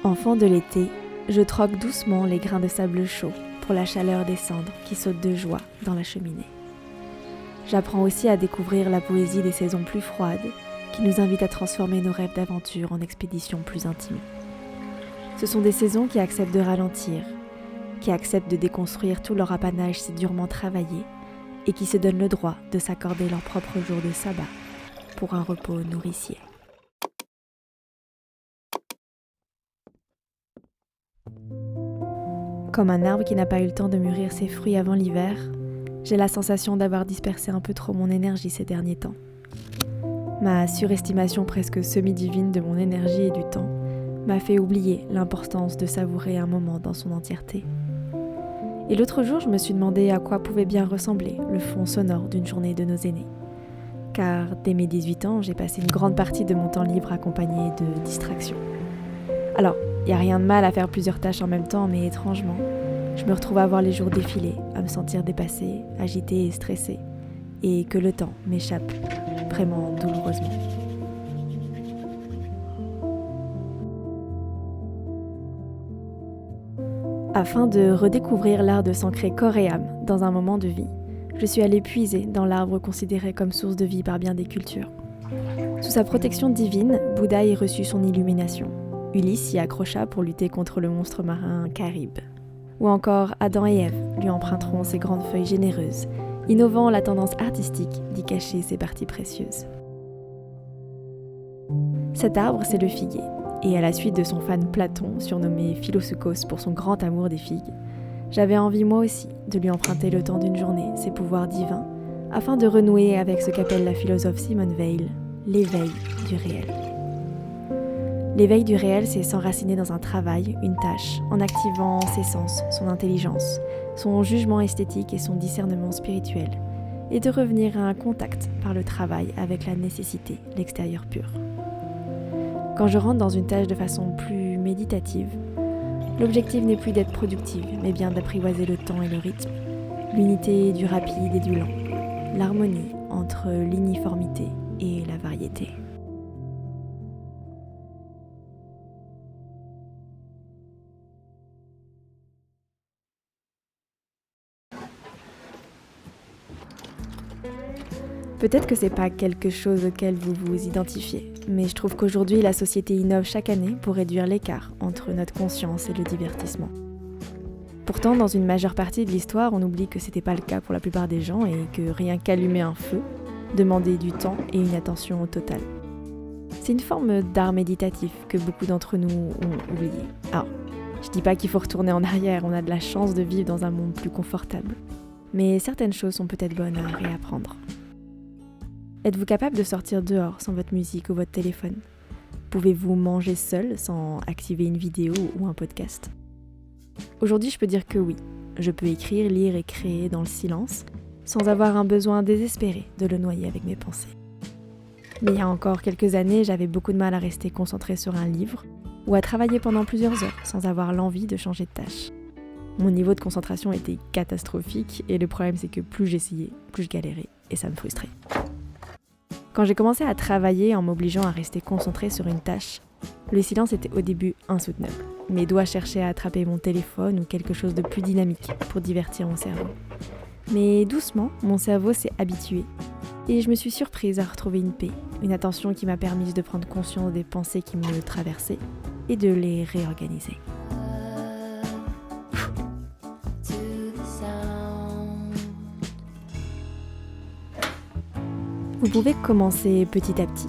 Enfant de l'été, je troque doucement les grains de sable chaud pour la chaleur des cendres qui sautent de joie dans la cheminée. J'apprends aussi à découvrir la poésie des saisons plus froides qui nous invitent à transformer nos rêves d'aventure en expéditions plus intimes. Ce sont des saisons qui acceptent de ralentir, qui acceptent de déconstruire tout leur apanage si durement travaillé et qui se donnent le droit de s'accorder leur propre jour de sabbat pour un repos nourricier. Comme un arbre qui n'a pas eu le temps de mûrir ses fruits avant l'hiver, j'ai la sensation d'avoir dispersé un peu trop mon énergie ces derniers temps. Ma surestimation presque semi-divine de mon énergie et du temps m'a fait oublier l'importance de savourer un moment dans son entièreté. Et l'autre jour, je me suis demandé à quoi pouvait bien ressembler le fond sonore d'une journée de nos aînés. Car dès mes 18 ans, j'ai passé une grande partie de mon temps libre accompagné de distractions. Alors, il n'y a rien de mal à faire plusieurs tâches en même temps, mais étrangement, je me retrouve à voir les jours défiler, à me sentir dépassée, agitée et stressée, et que le temps m'échappe vraiment douloureusement. Afin de redécouvrir l'art de s'ancrer corps et âme dans un moment de vie, je suis allée puiser dans l'arbre considéré comme source de vie par bien des cultures. Sous sa protection divine, Bouddha y reçut son illumination. Ulysse s'y accrocha pour lutter contre le monstre marin Caribe. Ou encore Adam et Ève lui emprunteront ses grandes feuilles généreuses, innovant la tendance artistique d'y cacher ses parties précieuses. Cet arbre, c'est le figuier, et à la suite de son fan Platon, surnommé Philosuchos pour son grand amour des figues, j'avais envie moi aussi de lui emprunter le temps d'une journée ses pouvoirs divins, afin de renouer avec ce qu'appelle la philosophe Simone Weil, l'éveil du réel. L'éveil du réel, c'est s'enraciner dans un travail, une tâche, en activant ses sens, son intelligence, son jugement esthétique et son discernement spirituel, et de revenir à un contact par le travail avec la nécessité, l'extérieur pur. Quand je rentre dans une tâche de façon plus méditative, l'objectif n'est plus d'être productive, mais bien d'apprivoiser le temps et le rythme, l'unité du rapide et du lent, l'harmonie entre l'uniformité et la variété. Peut-être que c'est pas quelque chose auquel vous vous identifiez, mais je trouve qu'aujourd'hui la société innove chaque année pour réduire l'écart entre notre conscience et le divertissement. Pourtant, dans une majeure partie de l'histoire, on oublie que c'était pas le cas pour la plupart des gens et que rien qu'allumer un feu demandait du temps et une attention totale. C'est une forme d'art méditatif que beaucoup d'entre nous ont oublié. Alors, je dis pas qu'il faut retourner en arrière, on a de la chance de vivre dans un monde plus confortable. Mais certaines choses sont peut-être bonnes à réapprendre. Êtes-vous capable de sortir dehors sans votre musique ou votre téléphone ? Pouvez-vous manger seul sans activer une vidéo ou un podcast ? Aujourd'hui, je peux dire que oui. Je peux écrire, lire et créer dans le silence, sans avoir un besoin désespéré de le noyer avec mes pensées. Mais il y a encore quelques années, j'avais beaucoup de mal à rester concentrée sur un livre ou à travailler pendant plusieurs heures sans avoir l'envie de changer de tâche. Mon niveau de concentration était catastrophique et le problème c'est que plus j'essayais, plus je galérais et ça me frustrait. Quand j'ai commencé à travailler en m'obligeant à rester concentrée sur une tâche, le silence était au début insoutenable. Mes doigts cherchaient à attraper mon téléphone ou quelque chose de plus dynamique pour divertir mon cerveau. Mais doucement, mon cerveau s'est habitué et je me suis surprise à retrouver une paix, une attention qui m'a permise de prendre conscience des pensées qui me traversaient et de les réorganiser. Vous pouvez commencer petit à petit.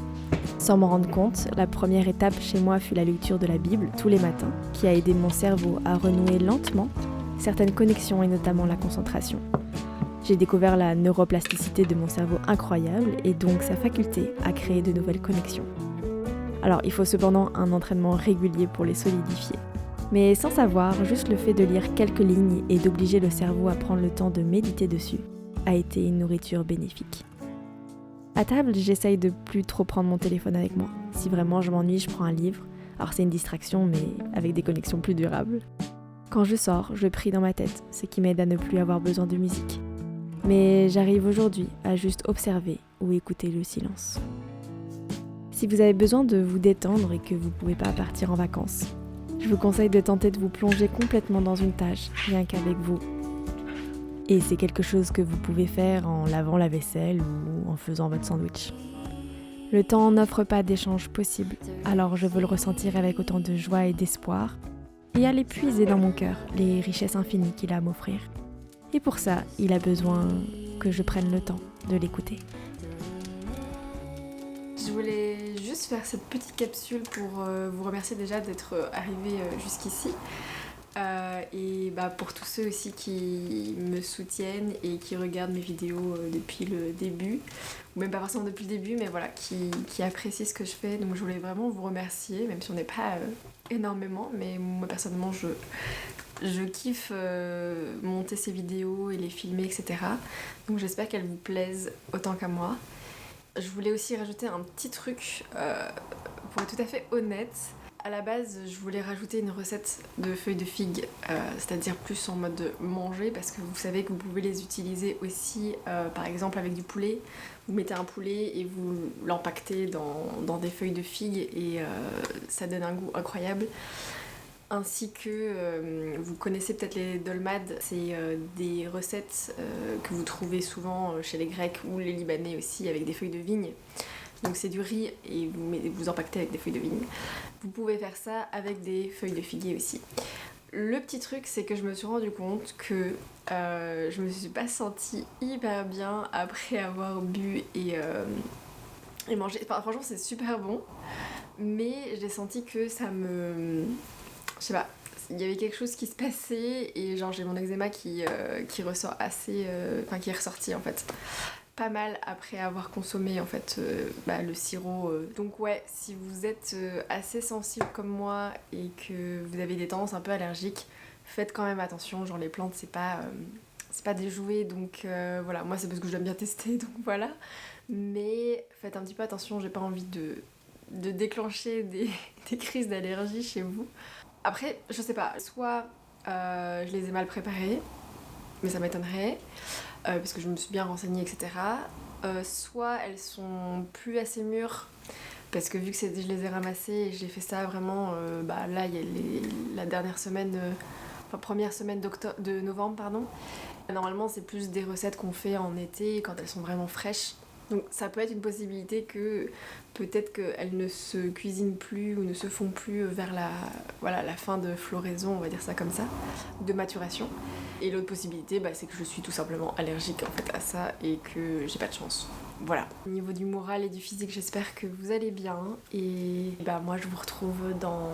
Sans m'en rendre compte, la première étape chez moi fut la lecture de la Bible tous les matins, qui a aidé mon cerveau à renouer lentement certaines connexions et notamment la concentration. J'ai découvert la neuroplasticité de mon cerveau incroyable et donc sa faculté à créer de nouvelles connexions. Alors il faut cependant un entraînement régulier pour les solidifier. Mais sans savoir, juste le fait de lire quelques lignes et d'obliger le cerveau à prendre le temps de méditer dessus a été une nourriture bénéfique. À table, j'essaye de plus trop prendre mon téléphone avec moi. Si vraiment je m'ennuie, je prends un livre. Alors c'est une distraction, mais avec des connexions plus durables. Quand je sors, je prie dans ma tête, ce qui m'aide à ne plus avoir besoin de musique. Mais j'arrive aujourd'hui à juste observer ou écouter le silence. Si vous avez besoin de vous détendre et que vous ne pouvez pas partir en vacances, Je vous conseille de tenter de vous plonger complètement dans une tâche, rien qu'avec vous. Et c'est quelque chose que vous pouvez faire en lavant la vaisselle ou en faisant votre sandwich. Le temps n'offre pas d'échange possible, alors je veux le ressentir avec autant de joie et d'espoir et aller puiser dans mon cœur les richesses infinies qu'il a à m'offrir. Et pour ça, il a besoin que je prenne le temps de l'écouter. Je voulais juste faire cette petite capsule pour vous remercier déjà d'être arrivé jusqu'ici. Et pour tous ceux aussi qui me soutiennent et qui regardent mes vidéos depuis le début, ou même pas forcément depuis le début, mais voilà, qui apprécient ce que je fais. Donc je voulais vraiment vous remercier, même si on n'est pas énormément, mais moi personnellement je kiffe monter ces vidéos et les filmer, etc. Donc j'espère qu'elles vous plaisent autant qu'à moi. Je voulais aussi rajouter un petit truc, pour être tout à fait honnête. À la base, je voulais rajouter une recette de feuilles de figue, c'est-à-dire plus en mode manger, parce que vous savez que vous pouvez les utiliser aussi, par exemple avec du poulet. Vous mettez un poulet et vous l'empaquetez dans des feuilles de figue et ça donne un goût incroyable. Ainsi que vous connaissez peut-être les dolmades, c'est des recettes que vous trouvez souvent chez les Grecs ou les Libanais aussi avec des feuilles de vigne. Donc c'est du riz et vous empaquetez avec des feuilles de vigne. Vous pouvez faire ça avec des feuilles de figuier aussi. Le petit truc, c'est que je me suis rendu compte que je me suis pas sentie hyper bien après avoir bu et mangé. Enfin, franchement, c'est super bon, mais j'ai senti que ça me... Je sais pas, il y avait quelque chose qui se passait et genre j'ai mon eczéma qui ressort assez... qui est ressorti en fait. Pas mal après avoir consommé en fait le sirop. Donc ouais, si vous êtes assez sensible comme moi et que vous avez des tendances un peu allergiques, faites quand même attention, genre les plantes c'est pas des jouets, donc voilà, moi c'est parce que je dois bien tester, donc voilà. Mais faites un petit peu attention, j'ai pas envie de déclencher des crises d'allergie chez vous. Après, je sais pas, soit je les ai mal préparées, mais ça m'étonnerait, parce que je me suis bien renseignée, etc. Soit elles sont plus assez mûres, parce que vu que je les ai ramassées et j'ai fait ça vraiment, là il y a la dernière semaine, première semaine de novembre, pardon. Normalement c'est plus des recettes qu'on fait en été quand elles sont vraiment fraîches. Donc ça peut être une possibilité que peut-être qu'elles ne se cuisinent plus ou ne se font plus vers la fin de floraison, on va dire ça comme ça, de maturation. Et l'autre possibilité, c'est que je suis tout simplement allergique en fait à ça et que j'ai pas de chance. Voilà. Au niveau du moral et du physique, j'espère que vous allez bien. Et moi je vous retrouve dans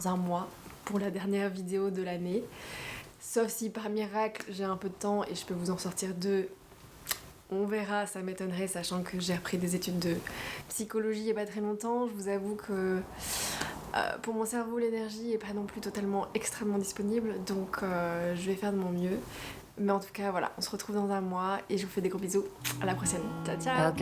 un mois pour la dernière vidéo de l'année. Sauf si par miracle j'ai un peu de temps et je peux vous en sortir deux. On verra, ça m'étonnerait, sachant que j'ai repris des études de psychologie il y a pas très longtemps. Je vous avoue que pour mon cerveau, l'énergie est pas non plus totalement extrêmement disponible, donc je vais faire de mon mieux. Mais en tout cas, voilà, on se retrouve dans un mois et je vous fais des gros bisous. À la prochaine. Ciao, ciao!